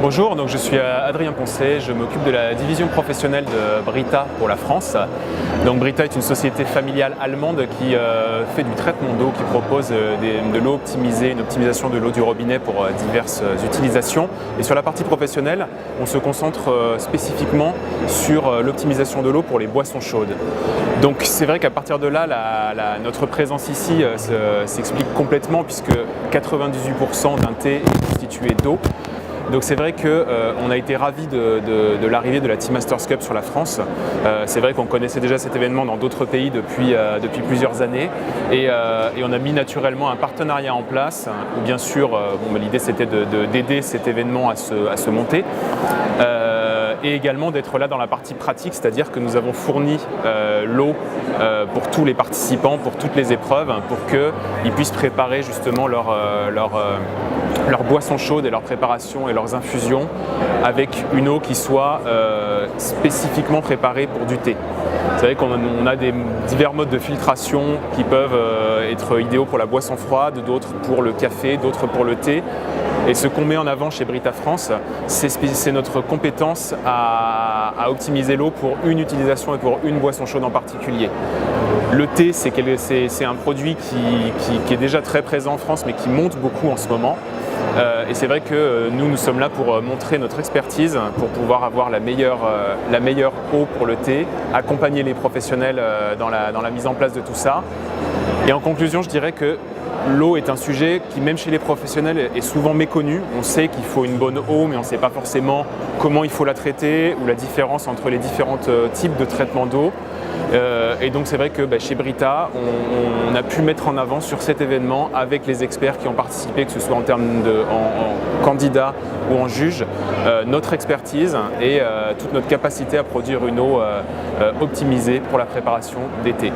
Bonjour, donc je suis Adrien Poncet, je m'occupe de la division professionnelle de Brita pour la France. Donc Brita est une société familiale allemande qui fait du traitement d'eau, qui propose de l'eau optimisée, une optimisation de l'eau du robinet pour diverses utilisations. Et sur la partie professionnelle, on se concentre spécifiquement sur l'optimisation de l'eau pour les boissons chaudes. Donc c'est vrai qu'à partir de là, notre présence ici s'explique complètement puisque 98% d'un thé est constitué d'eau. Donc c'est vrai qu'on a été ravis de l'arrivée de la Tea Masters Cup sur la France. C'est vrai qu'on connaissait déjà cet événement dans d'autres pays depuis plusieurs années et on a mis naturellement un partenariat en place où bien sûr l'idée c'était d'aider cet événement à se monter. Et également d'être là dans la partie pratique, c'est-à-dire que nous avons fourni l'eau pour tous les participants, pour toutes les épreuves, pour qu'ils puissent préparer justement leur boisson chaude et leur préparation et leurs infusions avec une eau qui soit spécifiquement préparée pour du thé. Vous savez qu'on a des divers modes de filtration qui peuvent être idéaux pour la boisson froide, d'autres pour le café, d'autres pour le thé. Et ce qu'on met en avant chez Brita France, c'est notre compétence à optimiser l'eau pour une utilisation et pour une boisson chaude en particulier. Le thé, c'est un produit qui est déjà très présent en France, mais qui monte beaucoup en ce moment. Et c'est vrai que nous sommes là pour montrer notre expertise, pour pouvoir avoir la meilleure eau pour le thé, accompagner les professionnels dans la mise en place de tout ça. Et en conclusion, je dirais que l'eau est un sujet qui, même chez les professionnels, est souvent méconnu. On sait qu'il faut une bonne eau, mais on ne sait pas forcément comment il faut la traiter ou la différence entre les différents types de traitement d'eau. Et donc c'est vrai que chez Brita, on a pu mettre en avant sur cet événement avec les experts qui ont participé, que ce soit en termes en candidats ou en juges, notre expertise et toute notre capacité à produire une eau optimisée pour la préparation des thés.